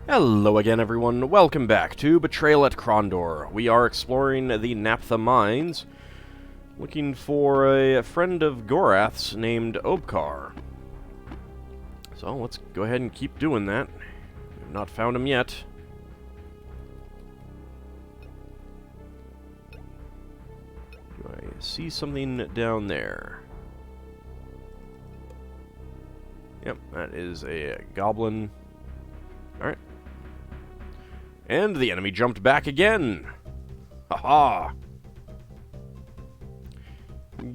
Hello again, everyone. Welcome back to Betrayal at Krondor. We are exploring the Naphtha mines, looking for a friend of Gorath's named Obkar. So let's go ahead and keep doing that. We've not found him yet. Do I see something down there? Yep, that is a goblin. Alright. And the enemy jumped back again! Haha!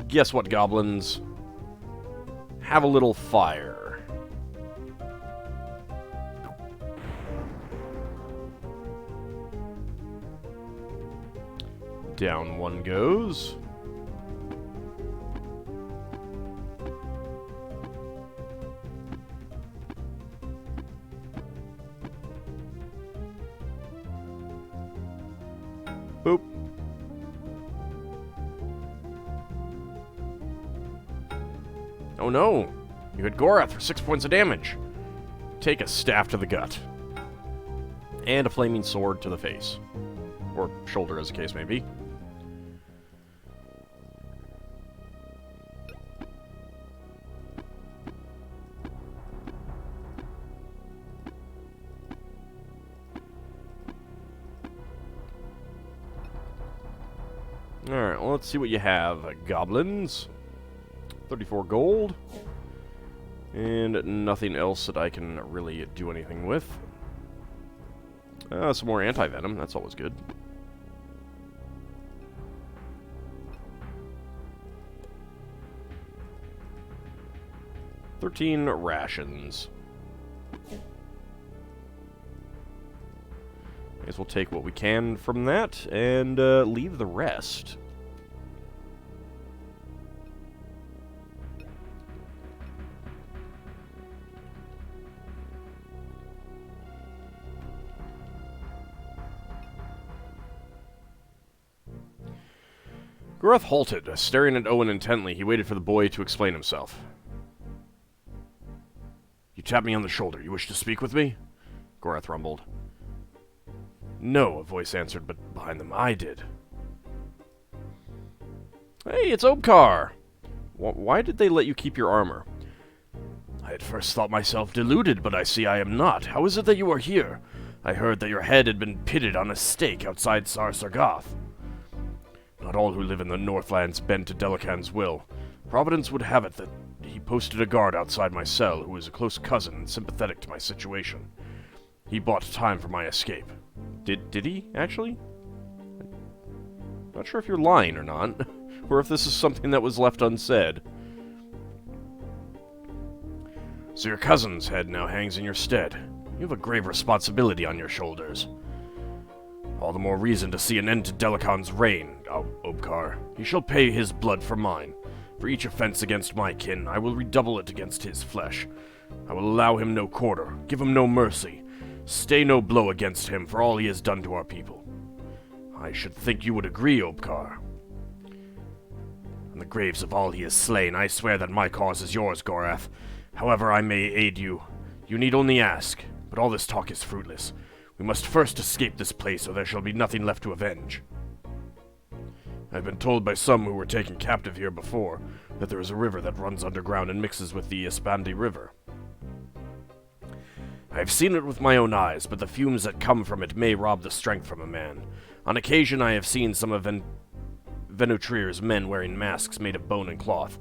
Guess what, goblins? Have a little fire. Down one goes. Boop. Oh no! You hit Gorath for 6 points of damage. Take a staff to the gut. And a flaming sword to the face. Or shoulder, as the case may be. Alright, well, let's see what you have. Goblins. 34 gold. And nothing else that I can really do anything with. Some more anti-venom. That's always good. $13 rations. I guess we'll take what we can from that and leave the rest. Gorath halted, staring at Owen intently. He waited for the boy to explain himself. You tapped me on the shoulder. You wish to speak with me? Gorath rumbled. No, a voice answered, but behind them I did. Hey, it's Obkar! Why did they let you keep your armor? I at first thought myself deluded, but I see I am not. How is it that you are here? I heard that your head had been pitted on a stake outside Sar-Sargoth. Not all who live in the Northlands bend to Delacan's will. Providence would have it that he posted a guard outside my cell who is a close cousin and sympathetic to my situation. He bought time for my escape. Did he, actually? Not sure if you're lying or not, or if this is something that was left unsaid. So your cousin's head now hangs in your stead. You have a grave responsibility on your shoulders. All the more reason to see an end to Delacan's reign, Obkar. He shall pay his blood for mine. For each offense against my kin, I will redouble it against his flesh. I will allow him no quarter, give him no mercy. Stay no blow against him for all he has done to our people. I should think you would agree, Obkar. On the graves of all he has slain, I swear that my cause is yours, Gorath. However I may aid you, you need only ask. But all this talk is fruitless. We must first escape this place, or there shall be nothing left to avenge. I've been told by some who were taken captive here before that there is a river that runs underground and mixes with the Espandi River. I have seen it with my own eyes, but the fumes that come from it may rob the strength from a man. On occasion I have seen some of Venutrir's men wearing masks made of bone and cloth.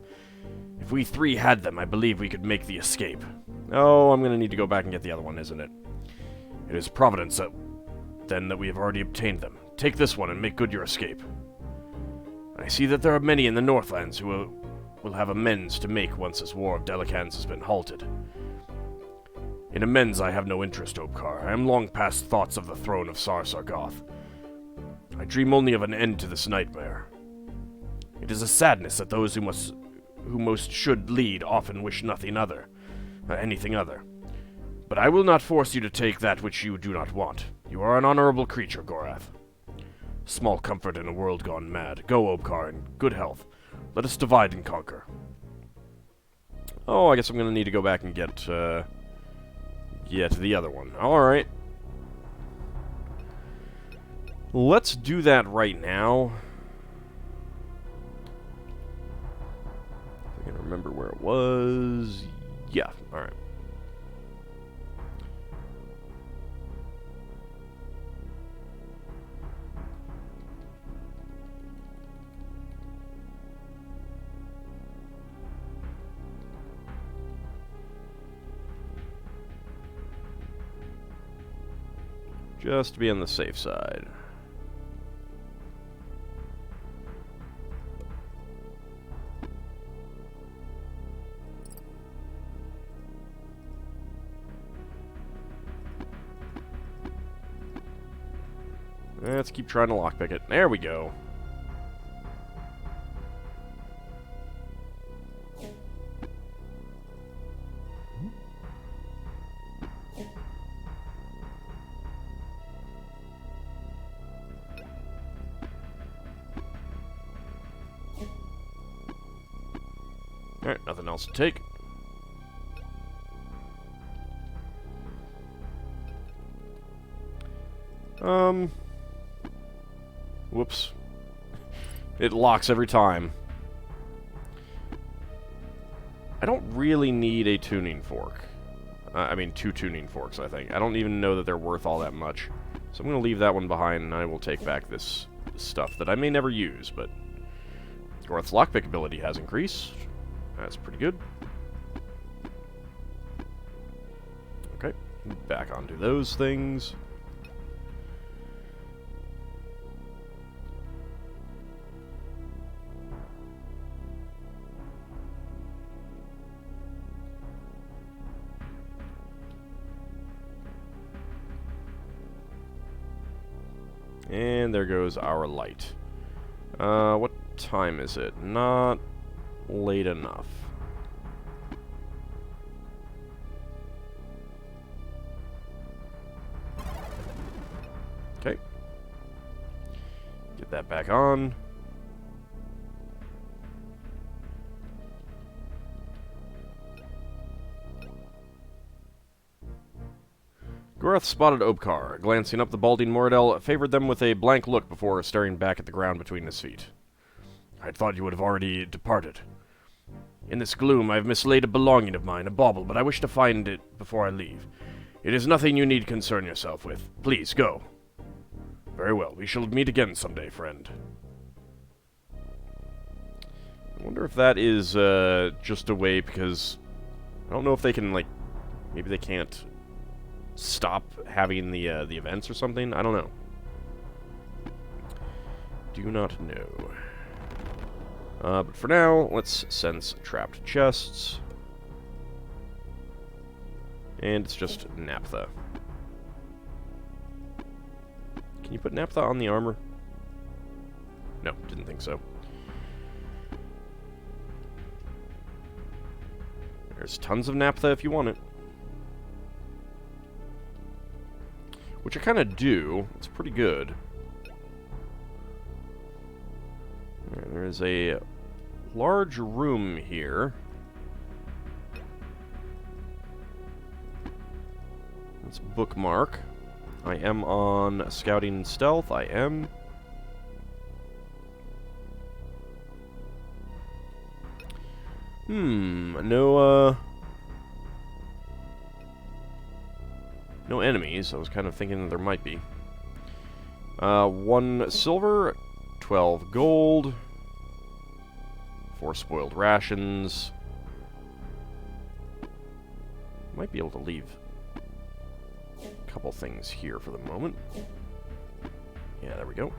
If we three had them, I believe we could make the escape. Oh, I'm gonna need to go back and get the other one, isn't it? It is Providence, then, that we have already obtained them. Take this one and make good your escape. I see that there are many in the Northlands who will have amends to make once this war of Delacan's has been halted. In amends I have no interest, Obkar. I am long past thoughts of the throne of Sar-Sargoth. I dream only of an end to this nightmare. It is a sadness that those who most should lead often wish anything other. But I will not force you to take that which you do not want. You are an honorable creature, Gorath. Small comfort in a world gone mad. Go, Obkar, in good health. Let us divide and conquer. Oh, I guess I'm gonna need to go back and get the other one. Alright. Let's do that right now. I can remember where it was. Yeah, alright. Just to be on the safe side. Let's keep trying to lockpick it. There we go. Alright, nothing else to take. Whoops. It locks every time. I don't really need a tuning fork. I mean, 2 tuning forks, I think. I don't even know that they're worth all that much. So I'm going to leave that one behind, and I will take back this stuff that I may never use, but Gorth's lockpick ability has increased. That's pretty good. Okay, back onto those things. And there goes our light. What time is it? Not late enough. Okay. Get that back on. Gorth spotted Obkar. Glancing up, the balding Moradel favored them with a blank look before staring back at the ground between his feet. I thought you would have already departed. In this gloom, I have mislaid a belonging of mine, a bauble, but I wish to find it before I leave. It is nothing you need concern yourself with. Please, go. Very well. We shall meet again someday, friend. I wonder if that is just a way, because I don't know if they can, like, maybe they can't stop having the events or something. I don't know. Do not know. But for now, let's sense trapped chests. And it's just naphtha. Can you put naphtha on the armor? No, didn't think so. There's tons of naphtha if you want it. Which I kind of do. It's pretty good. There is a large room here. Let's bookmark. I am on scouting stealth. I am. No enemies. I was kind of thinking that there might be. 1 silver, 12 gold, 4 spoiled rations. Might be able to leave a couple things here for the moment. Yeah, there we go.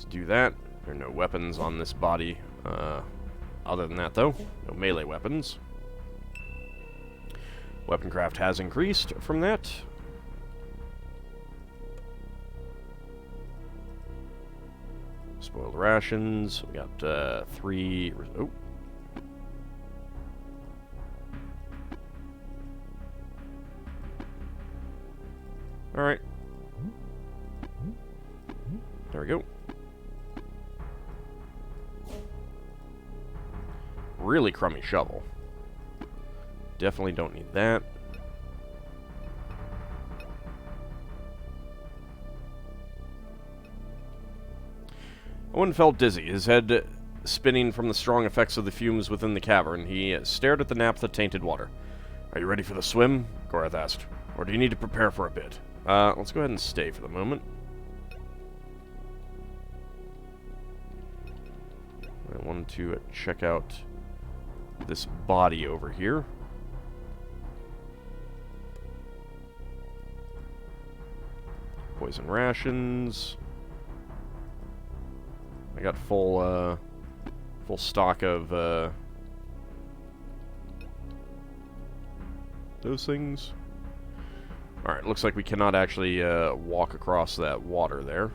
Do that. There are no weapons on this body. Other than that, though, no melee weapons. Weaponcraft has increased from that. Spoiled rations. We got 3. Oh. Alright. There we go. really crummy shovel. Definitely don't need that. Owen felt dizzy, his head spinning from the strong effects of the fumes within the cavern. He stared at the naphtha-tainted water. "Are you ready for the swim?" Gorath asked. "Or do you need to prepare for a bit?" Let's go ahead and stay for the moment. I wanted to check out this body over here. Poison rations. I got full stock of those things. Alright, looks like we cannot actually walk across that water there.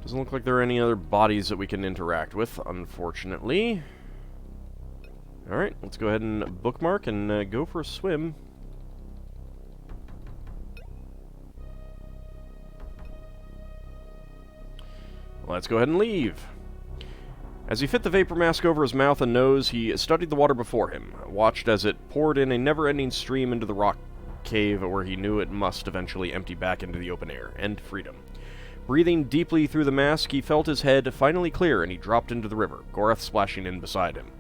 Doesn't look like there are any other bodies that we can interact with, unfortunately. Alright, let's go ahead and bookmark and go for a swim. Let's go ahead and leave. As he fit the vapor mask over his mouth and nose, he studied the water before him, watched as it poured in a never-ending stream into the rock cave where he knew it must eventually empty back into the open air and freedom. Breathing deeply through the mask, he felt his head finally clear, and he dropped into the river, Gorath splashing in beside him.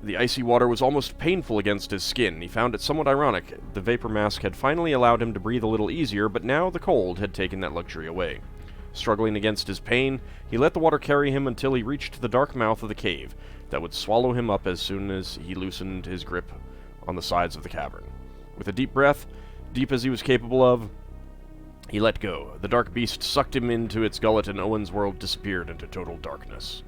The icy water was almost painful against his skin. He found it somewhat ironic. The vapor mask had finally allowed him to breathe a little easier, but now the cold had taken that luxury away. Struggling against his pain, he let the water carry him until he reached the dark mouth of the cave that would swallow him up as soon as he loosened his grip on the sides of the cavern. With a deep breath, deep as he was capable of, he let go. The dark beast sucked him into its gullet, and Owen's world disappeared into total darkness.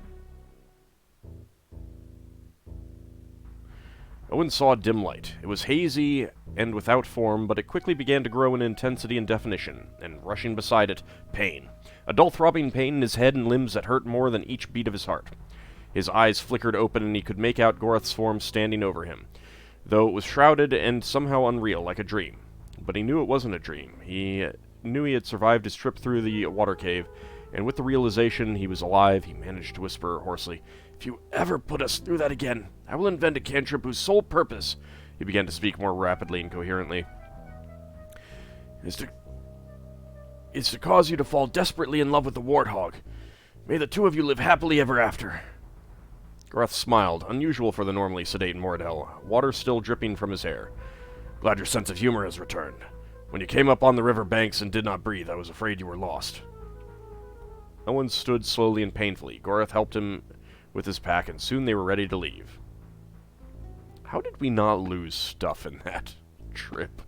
Owen saw a dim light. It was hazy and without form, but it quickly began to grow in intensity and definition, and rushing beside it, pain. A dull throbbing pain in his head and limbs that hurt more than each beat of his heart. His eyes flickered open, and he could make out Gorath's form standing over him, though it was shrouded and somehow unreal, like a dream. But he knew it wasn't a dream. He knew he had survived his trip through the water cave, and with the realization he was alive, he managed to whisper hoarsely, "If you ever put us through that again, I will invent a cantrip whose sole purpose," he began to speak more rapidly and coherently, is to cause you to fall desperately in love with the warthog. May the two of you live happily ever after." Gorath smiled, unusual for the normally sedate Moradel, water still dripping from his hair. "Glad your sense of humor has returned. When you came up on the river banks and did not breathe, I was afraid you were lost." Owen stood slowly and painfully. Gorath helped him with his pack, and soon they were ready to leave. How did we not lose stuff in that trip?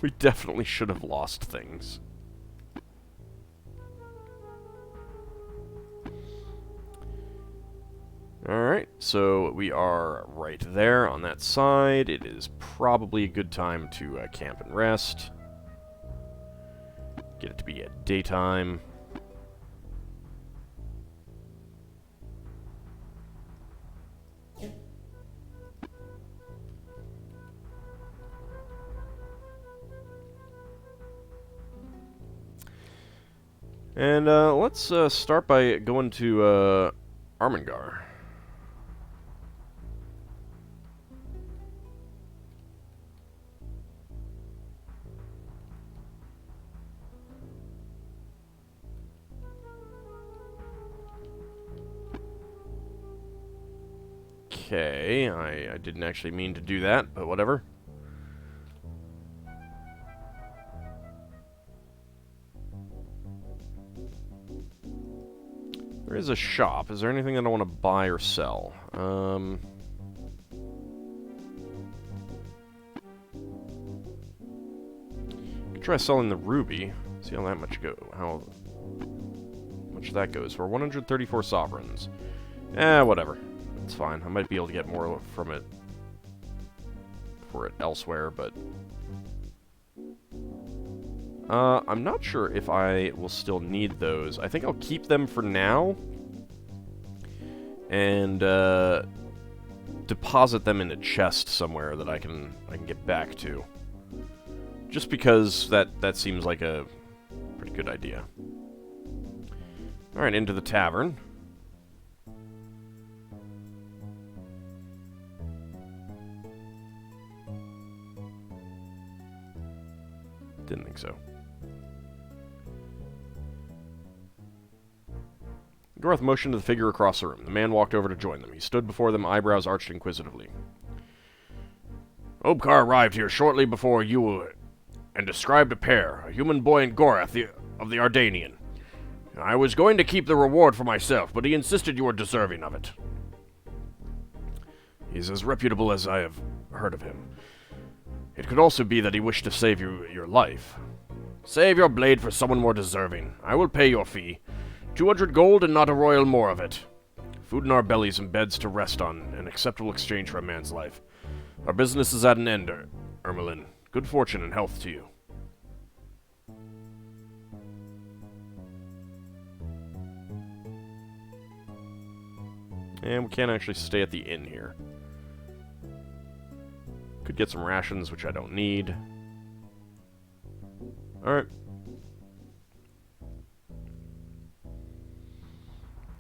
We definitely should have lost things. Alright, so we are right there on that side. It is probably a good time to camp and rest. Get it to be at daytime. And let's start by going to Armengar. Okay, I didn't actually mean to do that, but whatever. There is a shop. Is there anything that I want to buy or sell? Could try selling the ruby. See how that much how much that goes for. 134 sovereigns. Whatever. It's fine. I might be able to get more from it for it elsewhere, but I'm not sure if I will still need those. I think I'll keep them for now. And, deposit them in a chest somewhere that I can get back to. Just because that seems like a pretty good idea. Alright, into the tavern. Didn't think so. Garth motioned to the figure across the room. The man walked over to join them. He stood before them, eyebrows arched inquisitively. Obkar arrived here shortly before you and described a pair, a human boy and Gorath of the Ardanian. I was going to keep the reward for myself, but he insisted you were deserving of it. He's as reputable as I have heard of him. It could also be that he wished to save you your life. Save your blade for someone more deserving. I will pay your fee. 200 gold and not a royal more of it. Food in our bellies and beds to rest on, an acceptable exchange for a man's life. Our business is at an end, Ermelin. Good fortune and health to you. And we can't actually stay at the inn here. Could get some rations, which I don't need. Alright.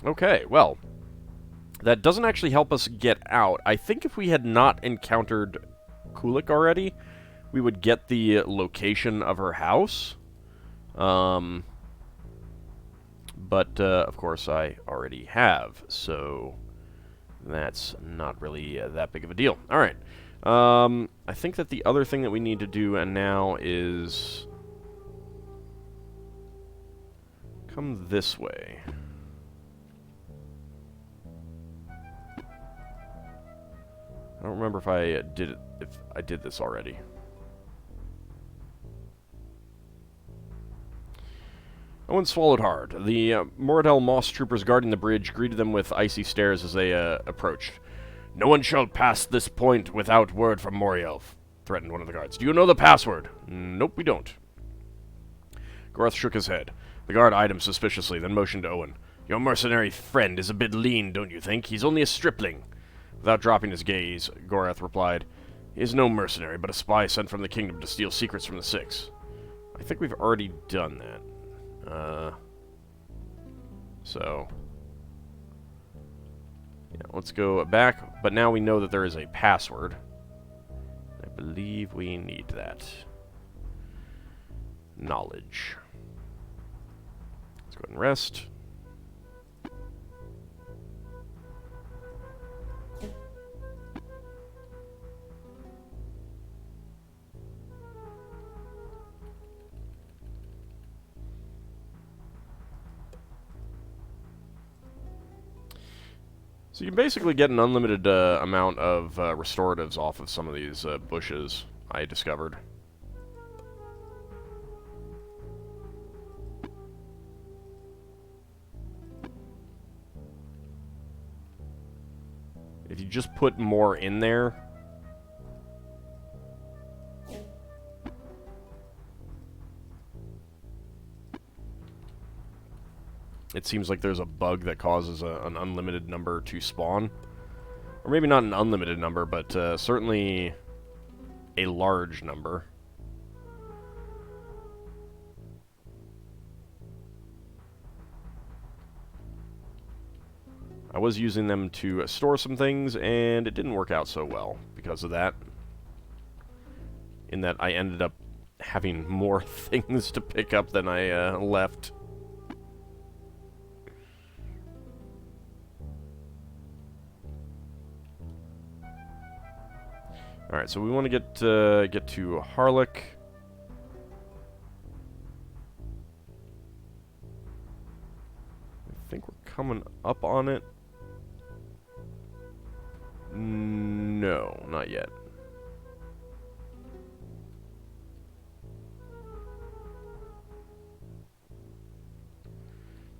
Okay, well. That doesn't actually help us get out. I think if we had not encountered Kulik already, we would get the location of her house. But, of course, I already have, so that's not really that big of a deal. Alright. I think that the other thing that we need to do now is come this way. I don't remember if I did this already. Owen swallowed hard. The Moradel moss troopers guarding the bridge greeted them with icy stares as they approached. No one shall pass this point without word from Moriel, threatened one of the guards. Do you know the password? Nope, we don't. Garth shook his head. The guard eyed him suspiciously, then motioned to Owen. Your mercenary friend is a bit lean, don't you think? He's only a stripling. Without dropping his gaze, Gorath replied, He is no mercenary, but a spy sent from the kingdom to steal secrets from the Six. I think we've already done that. Yeah, let's go back, but now we know that there is a password. I believe we need that. Knowledge. Let's go ahead and rest. So you can basically get an unlimited amount of restoratives off of some of these bushes, I discovered. If you just put more in there... It seems like there's a bug that causes an unlimited number to spawn. Or maybe not an unlimited number, but certainly a large number. I was using them to store some things, and it didn't work out so well because of that. In that I ended up having more things to pick up than I left. Alright, so we want to get to Harlech. I think we're coming up on it. No, not yet.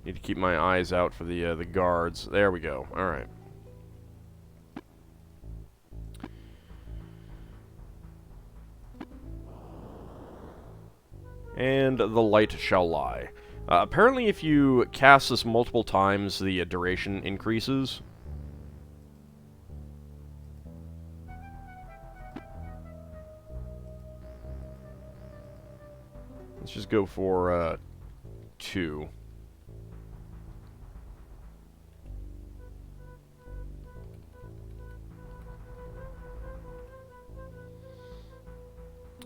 Need to keep my eyes out for the guards. There we go. Alright. And the light shall lie. Apparently, if you cast this multiple times, the duration increases. Let's just go for 2.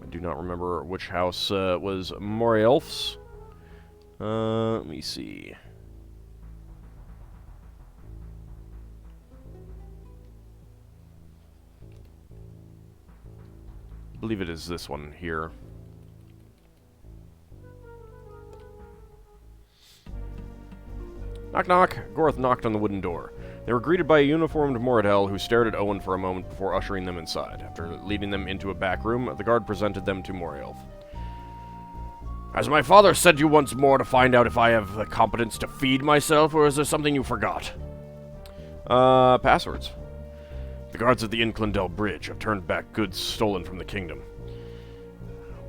I do not remember which house was Morielf's. Let me see. I believe it is this one here. Knock knock. Gorth knocked on the wooden door. They were greeted by a uniformed Moradel who stared at Owen for a moment before ushering them inside. After leading them into a back room, the guard presented them to Morielf. Has my father sent you once more to find out if I have the competence to feed myself, or is there something you forgot? Passwords. The guards at the Inclindell Bridge have turned back goods stolen from the kingdom.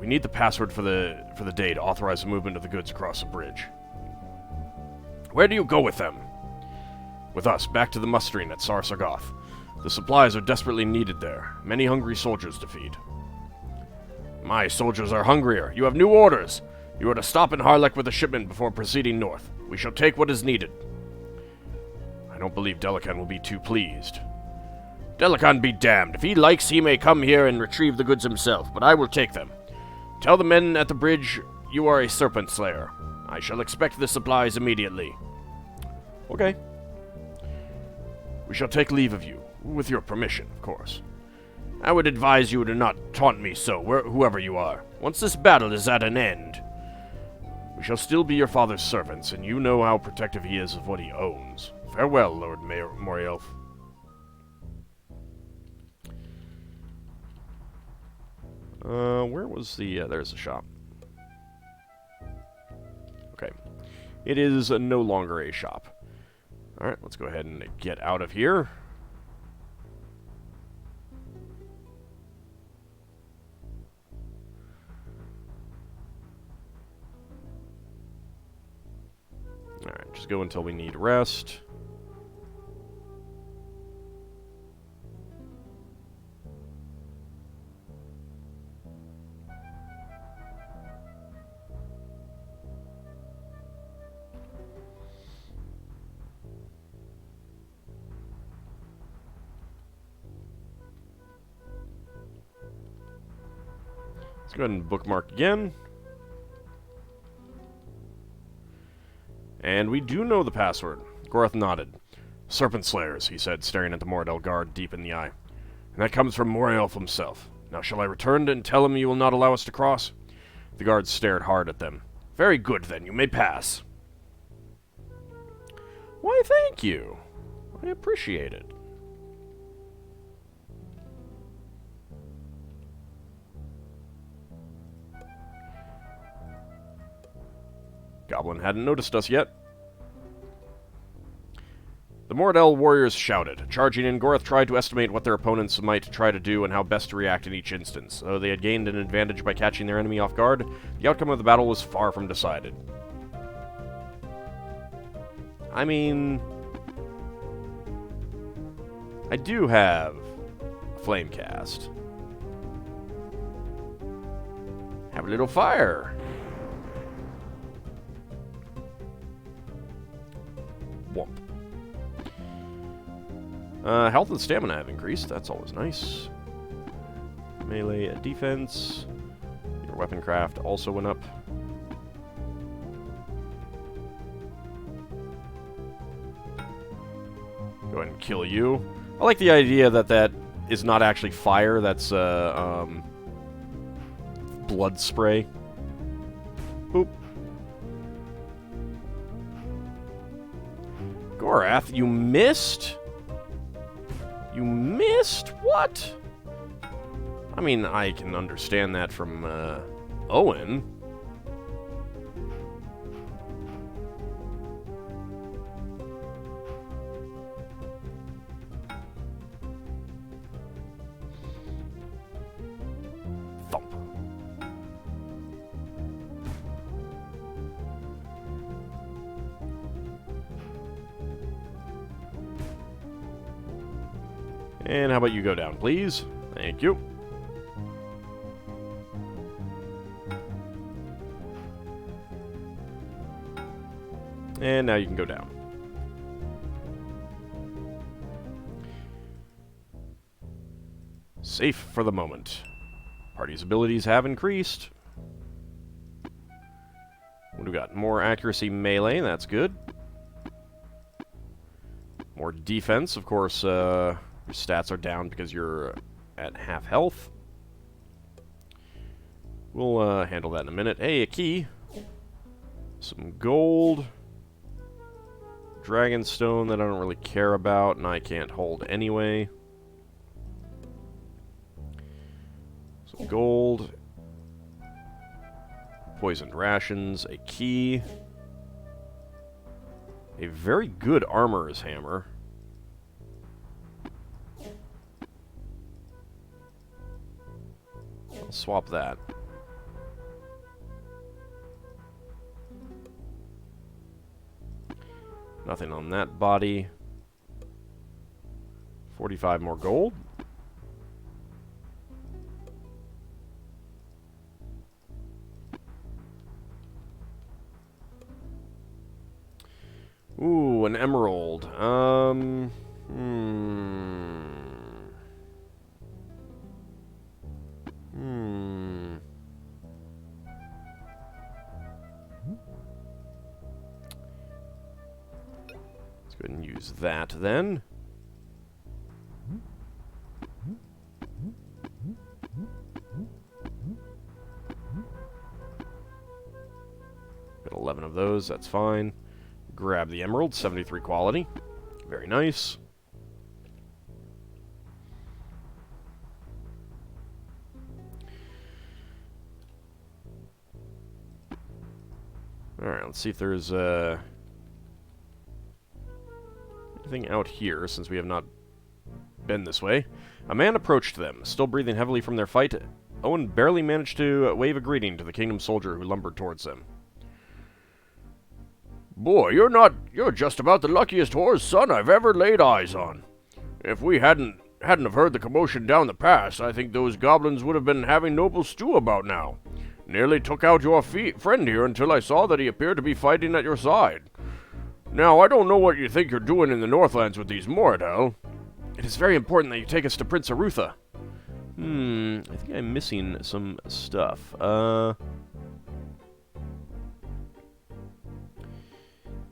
We need the password for the day to authorize the movement of the goods across the bridge. Where do you go with them? With us, back to the mustering at Sar Sargoth. The supplies are desperately needed there. Many hungry soldiers to feed. My soldiers are hungrier. You have new orders. You are to stop in Harlech with a shipment before proceeding north. We shall take what is needed. I don't believe Delican will be too pleased. Delican be damned. If he likes, he may come here and retrieve the goods himself, but I will take them. Tell the men at the bridge you are a serpent slayer. I shall expect the supplies immediately. Okay. We shall take leave of you, with your permission, of course. I would advise you to not taunt me so, whoever you are. Once this battle is at an end, we shall still be your father's servants, and you know how protective he is of what he owns. Farewell, Lord Morielf. Where was the... there's the shop. Okay. It is no longer a shop. Alright, let's go ahead and get out of here. Alright, just go until we need rest. Let's go ahead and bookmark again. And we do know the password. Gorth nodded. Serpent Slayers, he said, staring at the Moradel guard deep in the eye. And that comes from Morielf himself. Now shall I return and tell him you will not allow us to cross? The guards stared hard at them. Very good, then. You may pass. Why, thank you. I appreciate it. Goblin hadn't noticed us yet. The Moradel warriors shouted. Charging in, Gorth tried to estimate what their opponents might try to do and how best to react in each instance. Though they had gained an advantage by catching their enemy off guard, the outcome of the battle was far from decided. I mean... I do have Flamecast. Have a little fire. Womp. Health and stamina have increased. That's always nice. Melee defense. Your weapon craft also went up. Go ahead and kill you. I like the idea that that is not actually fire. That's blood spray. Boop. Gorath, you missed? You missed? What? I mean, I can understand that from, Owen. Thump. And how about you go down, please? Thank you. And now you can go down. Safe for the moment. Party's abilities have increased. What do we got? More accuracy melee, that's good. More defense, of course, your stats are down because you're at half health. We'll handle that in a minute. Hey, a key. Some gold. Dragonstone that I don't really care about, and I can't hold anyway. Some gold. Poisoned rations. A key. A very good armorer's hammer. I'll swap that. Nothing on that body. 45 more gold. Ooh, an emerald. Let's go ahead and use that then. Got 11 of those, that's fine. Grab the emerald, 73 quality. Very nice. Alright, let's see if there's anything out here, since we have not been this way. A man approached them, still breathing heavily from their fight. Owen barely managed to wave a greeting to the kingdom soldier who lumbered towards them. Boy, you're just about the luckiest whore's son I've ever laid eyes on. If we hadn't have heard the commotion down the pass, I think those goblins would have been having noble stew about now. Nearly took out your friend here until I saw that he appeared to be fighting at your side. Now, I don't know what you think you're doing in the Northlands with these Moradel. It is very important that you take us to Prince Arutha. I think I'm missing some stuff.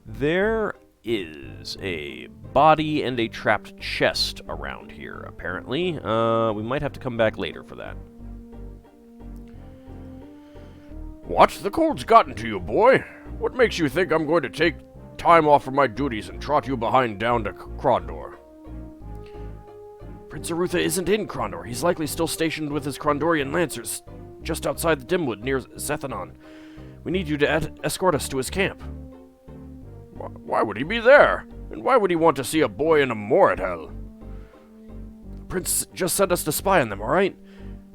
There is a body and a trapped chest around here, apparently. We might have to come back later for that. What? The cold's gotten to you, boy? What makes you think I'm going to take time off from my duties and trot you behind down to Krondor? Prince Arutha isn't in Krondor. He's likely still stationed with his Krondorian lancers just outside the Dimwood near Zethanon. We need you to escort us to his camp. Why would he be there? And why would he want to see a boy in a Moradel? Prince just sent us to spy on them, alright?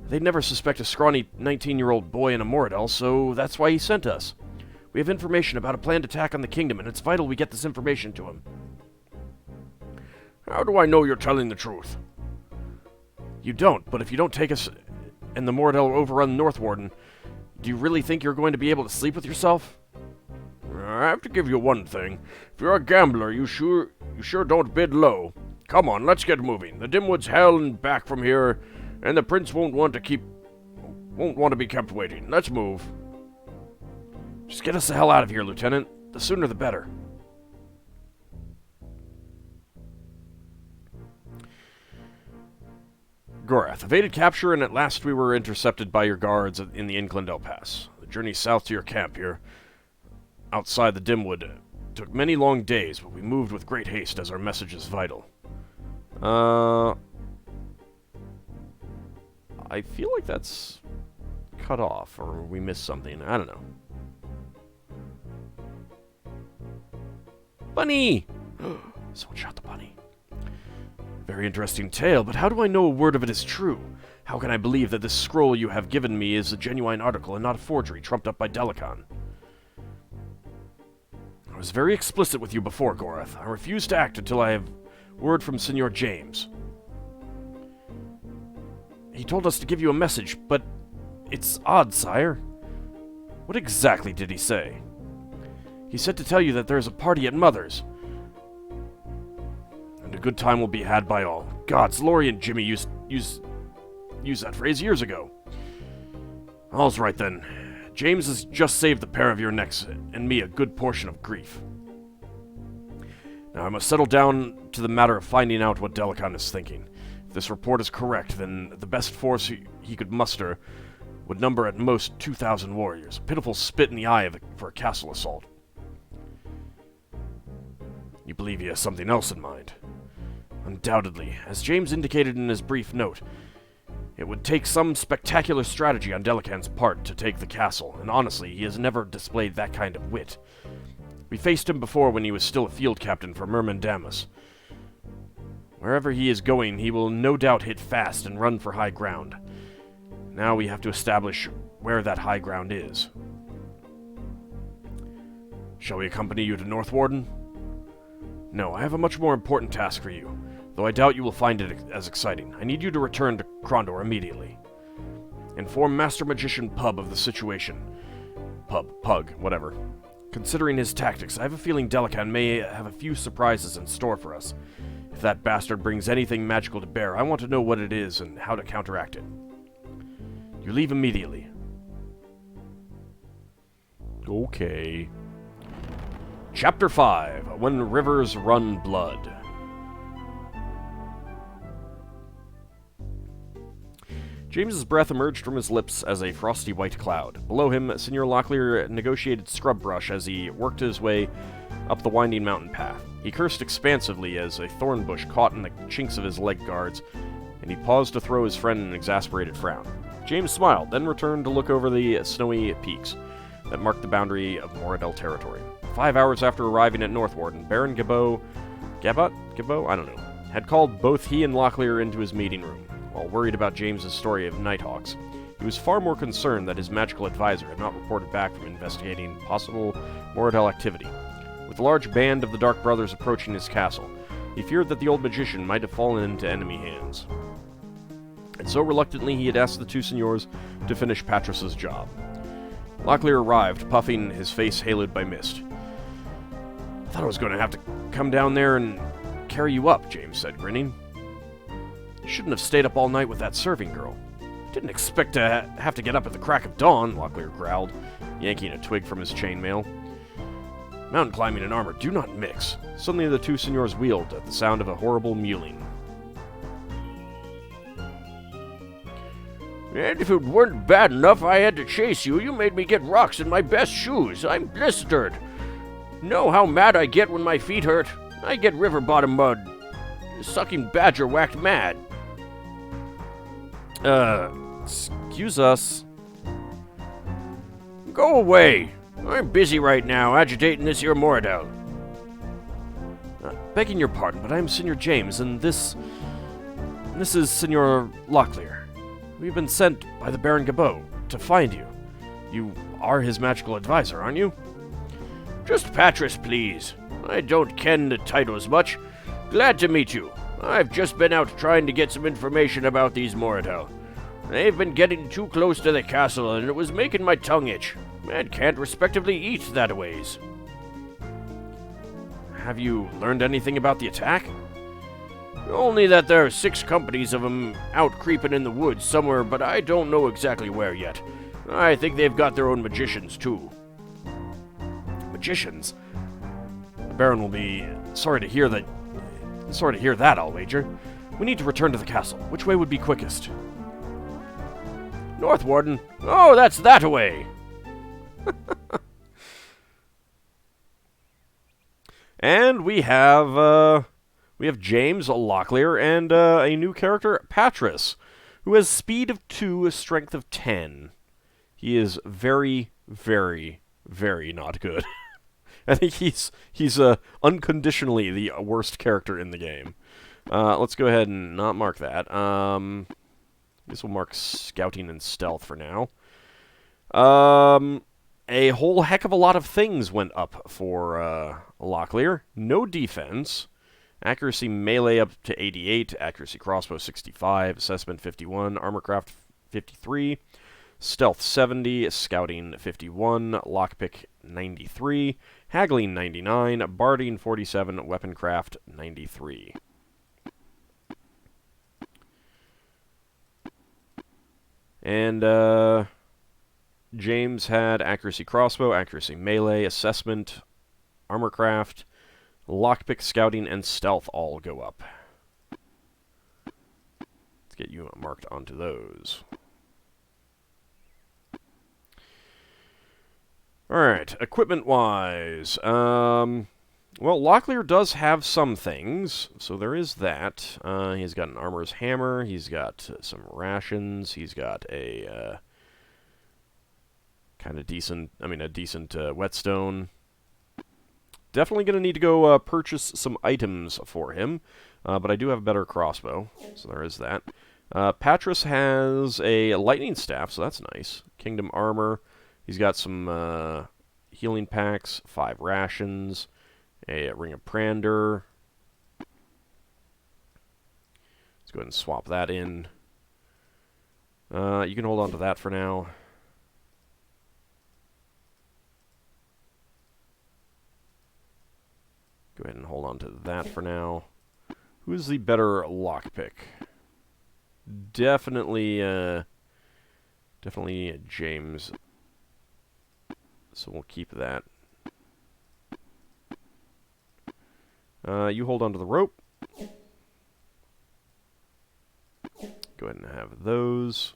They'd never suspect a scrawny 19-year-old boy in a Moradel, so that's why he sent us. We have information about a planned attack on the kingdom, and it's vital we get this information to him. How do I know you're telling the truth? You don't, but if you don't take us and the Moradel overrun Northwarden, do you really think you're going to be able to sleep with yourself? I have to give you one thing. If you're a gambler, you sure don't bid low. Come on, let's get moving. The Dimwood's hell and back from here, and the prince won't want to be kept waiting. Let's move. Just get us the hell out of here, Lieutenant. The sooner the better. Gorath, evaded capture, and at last we were intercepted by your guards in the Inclindel Pass. The journey south to your camp here, outside the Dimwood, took many long days, but we moved with great haste as our message is vital. I feel like that's cut off, or we missed something. I don't know. Bunny! Someone shot the bunny. Very interesting tale, but how do I know a word of it is true? How can I believe that this scroll you have given me is a genuine article and not a forgery trumped up by Delacon? I was very explicit with you before, Gorath. I refuse to act until I have word from Senor James. He told us to give you a message, but it's odd, sire. What exactly did he say? He said to tell you that there's a party at Mother's. And a good time will be had by all. Gods, Lori and Jimmy used that phrase years ago. All's right then. James has just saved the pair of your necks and me a good portion of grief. Now I must settle down to the matter of finding out what Delacon is thinking. If this report is correct, then the best force he could muster would number at most 2,000 warriors. A pitiful spit in the eye for a castle assault. You believe he has something else in mind? Undoubtedly. As James indicated in his brief note, it would take some spectacular strategy on Delacan's part to take the castle, and honestly, he has never displayed that kind of wit. We faced him before when he was still a field captain for Myrmendamus. Wherever he is going, he will no doubt hit fast and run for high ground. Now we have to establish where that high ground is. Shall we accompany you to Northwarden? No, I have a much more important task for you, though I doubt you will find it as exciting. I need you to return to Krondor immediately. Inform Master Magician Pug of the situation. Pug, whatever. Considering his tactics, I have a feeling Delacan may have a few surprises in store for us. If that bastard brings anything magical to bear, I want to know what it is and how to counteract it. You leave immediately. Okay. Chapter 5, When Rivers Run Blood. James's breath emerged from his lips as a frosty white cloud. Below him, Senior Locklear negotiated scrub brush as he worked his way up the winding mountain path. He cursed expansively as a thorn bush caught in the chinks of his leg guards, and he paused to throw his friend an exasperated frown. James smiled, then returned to look over the snowy peaks that marked the boundary of Moradel territory. 5 hours after arriving at Northwarden, Baron Gabot, I don't know, had called both he and Locklear into his meeting room. While worried about James's story of Nighthawks, he was far more concerned that his magical advisor had not reported back from investigating possible Moradel activity. With a large band of the Dark Brothers approaching his castle, he feared that the old magician might have fallen into enemy hands. And so reluctantly he had asked the two seniors to finish Patris's job. Locklear arrived, puffing, his face haloed by mist. I thought I was going to have to come down there and carry you up, James said, grinning. You shouldn't have stayed up all night with that serving girl. Didn't expect to have to get up at the crack of dawn, Locklear growled, yanking a twig from his chainmail. Mountain climbing and armor do not mix. Suddenly the two seniors wheeled at the sound of a horrible mewling. And if it weren't bad enough I had to chase you, you made me get rocks in my best shoes. I'm blistered. Know how mad I get when my feet hurt? I get river bottom mud. Sucking badger whacked mad. Excuse us. Go away. I'm busy right now, agitating this here Moradel. Begging your pardon, but I am Senior James, and this is Senior Locklear. We've been sent by the Baron Gabot to find you. You are his magical advisor, aren't you? Just Patris, please. I don't ken the titles much. Glad to meet you. I've just been out trying to get some information about these Moradel. They've been getting too close to the castle, and it was making my tongue itch. Man can't respectively eat that ways. Have you learned anything about the attack? Only that there are 6 companies of them out creeping in the woods somewhere, but I don't know exactly where yet. I think they've got their own magicians, too. Magicians? The Baron will be sorry to hear that, I'll wager. We need to return to the castle. Which way would be quickest? Northwarden? Oh, that's that-a-way! And we have James Locklear and a new character, Patris, who has speed of 2, strength of 10. He is very, very, very not good. I think he's unconditionally the worst character in the game. Let's go ahead and not mark that. This will mark scouting and stealth for now. A whole heck of a lot of things went up for Locklear. No defense. Accuracy melee up to 88, accuracy crossbow 65, assessment 51, armorcraft 53, stealth 70, scouting 51, lockpick 93, haggling 99, barding 47, weaponcraft 93. And James had accuracy crossbow, accuracy melee, assessment, armorcraft, lockpick, scouting, and stealth all go up. Let's get you marked onto those. Alright, equipment-wise. Well, Locklear does have some things, so there is that. He's got an armorer's hammer, he's got some rations, he's got a kind of decent, a decent whetstone. Definitely going to need to go purchase some items for him, but I do have a better crossbow, so there is that. Patras has a lightning staff, so that's nice. Kingdom armor. He's got some healing packs, 5 rations, a ring of Prander. Let's go ahead and swap that in. You can hold on to that for now. Go ahead and hold on to that for now. Who is the better lockpick? Definitely James. So we'll keep that. You hold on to the rope. Go ahead and have those.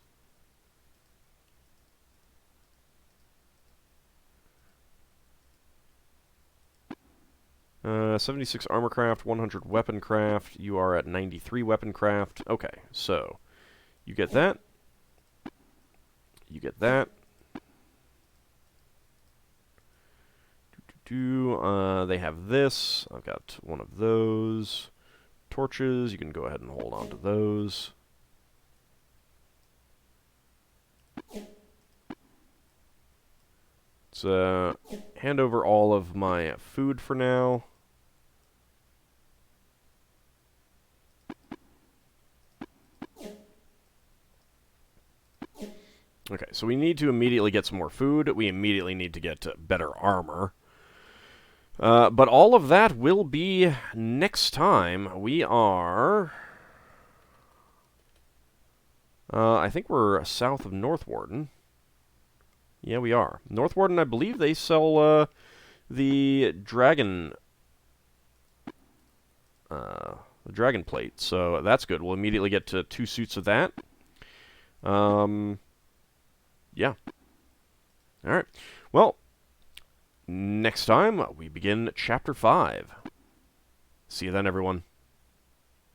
Uh, 76 armorcraft, 100 weaponcraft. You are at 93 weaponcraft. Okay, so you get that. You get that. They have this. I've got one of those. Torches. You can go ahead and hold on to those. Let's hand over all of my food for now. Okay, so we need to immediately get some more food. We immediately need to get better armor. But all of that will be next time. We are... I think we're south of Northwarden. Yeah, we are. Northwarden, I believe they sell the dragon... the dragon plate, so that's good. We'll immediately get to 2 suits of that. Yeah. Alright. Well, next time we begin Chapter 5. See you then, everyone.